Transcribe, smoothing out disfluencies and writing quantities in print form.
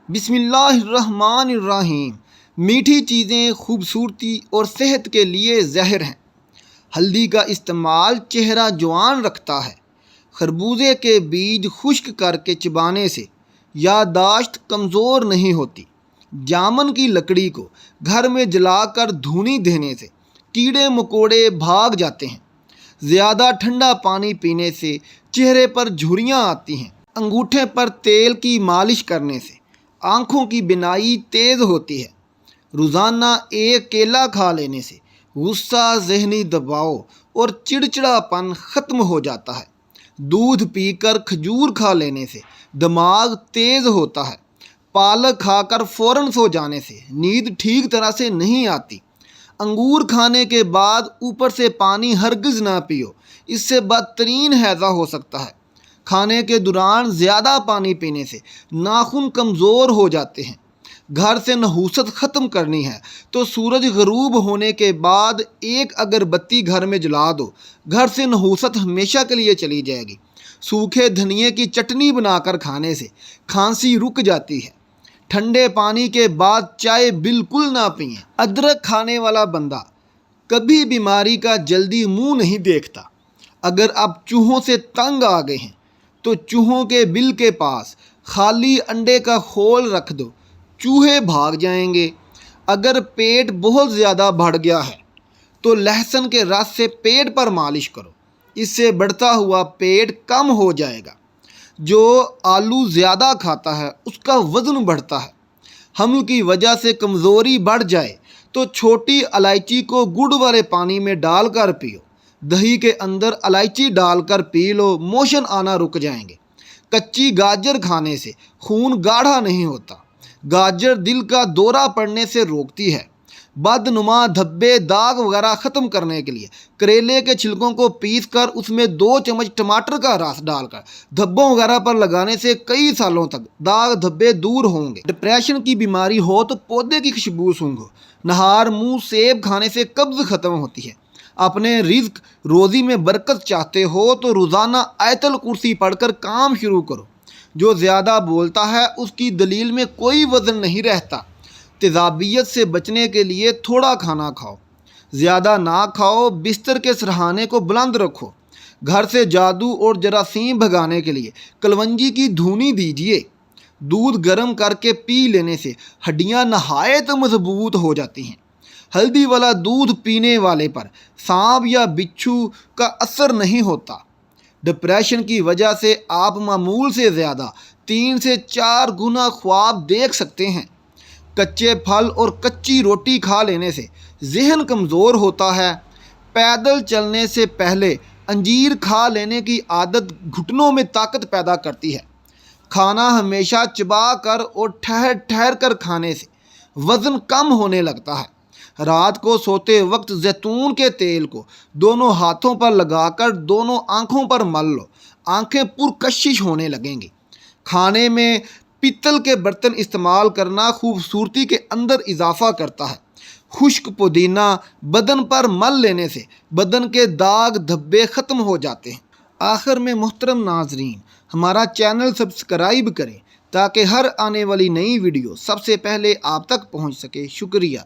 بسم اللہ الرحمن الرحیم۔ میٹھی چیزیں خوبصورتی اور صحت کے لیے زہر ہیں۔ ہلدی کا استعمال چہرہ جوان رکھتا ہے۔ خربوزے کے بیج خشک کر کے چبانے سے یادداشت کمزور نہیں ہوتی۔ جامن کی لکڑی کو گھر میں جلا کر دھونی دینے سے کیڑے مکوڑے بھاگ جاتے ہیں۔ زیادہ ٹھنڈا پانی پینے سے چہرے پر جھریاں آتی ہیں۔ انگوٹھے پر تیل کی مالش کرنے سے آنکھوں کی بینائی تیز ہوتی ہے۔ روزانہ ایک کیلا کھا لینے سے غصہ، ذہنی دباؤ اور چڑچڑاپن ختم ہو جاتا ہے۔ دودھ پی کر کھجور کھا لینے سے دماغ تیز ہوتا ہے۔ پالک کھا کر فوراً سو جانے سے نیند ٹھیک طرح سے نہیں آتی۔ انگور کھانے کے بعد اوپر سے پانی ہرگز نہ پیو، اس سے بدترین ہیضہ ہو سکتا ہے۔ کھانے کے دوران زیادہ پانی پینے سے ناخن کمزور ہو جاتے ہیں۔ گھر سے نحوست ختم کرنی ہے تو سورج غروب ہونے کے بعد ایک اگربتی گھر میں جلا دو۔ گھر سے نحوست ہمیشہ کے لیے چلی جائے گی۔ سوکھے دھنیے کی چٹنی بنا کر کھانے سے کھانسی رک جاتی ہے۔ ٹھنڈے پانی کے بعد چائے بالکل نہ پئیں۔ ادرک کھانے والا بندہ کبھی بیماری کا جلدی منہ نہیں دیکھتا۔ اگر آپ چوہوں سے تنگ آ گئے ہیں تو چوہوں کے بل کے پاس خالی انڈے کا خول رکھ دو، چوہے بھاگ جائیں گے۔ اگر پیٹ بہت زیادہ بڑھ گیا ہے تو لہسن کے رس سے پیٹ پر مالش کرو، اس سے بڑھتا ہوا پیٹ کم ہو جائے گا۔ جو آلو زیادہ کھاتا ہے اس کا وزن بڑھتا ہے۔ حمل کی وجہ سے کمزوری بڑھ جائے تو چھوٹی الائچی کو گڑ والے پانی میں ڈال کر پیو۔ دہی کے اندر الائچی ڈال کر پی لو، موشن آنا رک جائیں گے۔ کچی گاجر کھانے سے خون گاڑھا نہیں ہوتا۔ گاجر دل کا دورہ پڑنے سے روکتی ہے۔ بدنما دھبے، داغ وغیرہ ختم کرنے کے لیے کریلے کے چھلکوں کو پیس کر اس میں 2 چمچ ٹماٹر کا رس ڈال کر دھبوں وغیرہ پر لگانے سے کئی سالوں تک داغ دھبے دور ہوں گے۔ ڈپریشن کی بیماری ہو تو پودے کی خوشبو سونگھو۔ نہار منہ سیب کھانے سے قبض ختم ہوتی ہے۔ اپنے رزق روزی میں برکت چاہتے ہو تو روزانہ آیت الکرسی پڑھ کر کام شروع کرو۔ جو زیادہ بولتا ہے اس کی دلیل میں کوئی وزن نہیں رہتا۔ تیزابیت سے بچنے کے لیے تھوڑا کھانا کھاؤ، زیادہ نہ کھاؤ۔ بستر کے سرہانے کو بلند رکھو۔ گھر سے جادو اور جراثیم بھگانے کے لیے کلونجی کی دھونی دیجیے۔ دودھ گرم کر کے پی لینے سے ہڈیاں نہایت مضبوط ہو جاتی ہیں۔ ہلدی والا دودھ پینے والے پر سانپ یا بچھو کا اثر نہیں ہوتا۔ ڈپریشن کی وجہ سے آپ معمول سے زیادہ 3 سے 4 گنا خواب دیکھ سکتے ہیں۔ کچے پھل اور کچی روٹی کھا لینے سے ذہن کمزور ہوتا ہے۔ پیدل چلنے سے پہلے انجیر کھا لینے کی عادت گھٹنوں میں طاقت پیدا کرتی ہے۔ کھانا ہمیشہ چبا کر اور ٹھہر ٹھہر کر کھانے سے وزن کم ہونے لگتا ہے۔ رات کو سوتے وقت زیتون کے تیل کو دونوں ہاتھوں پر لگا کر دونوں آنکھوں پر مل لو، آنکھیں پرکشش ہونے لگیں گی۔ کھانے میں پیتل کے برتن استعمال کرنا خوبصورتی کے اندر اضافہ کرتا ہے۔ خشک پودینہ بدن پر مل لینے سے بدن کے داغ دھبے ختم ہو جاتے ہیں۔ آخر میں محترم ناظرین، ہمارا چینل سبسکرائب کریں تاکہ ہر آنے والی نئی ویڈیو سب سے پہلے آپ تک پہنچ سکے۔ شکریہ۔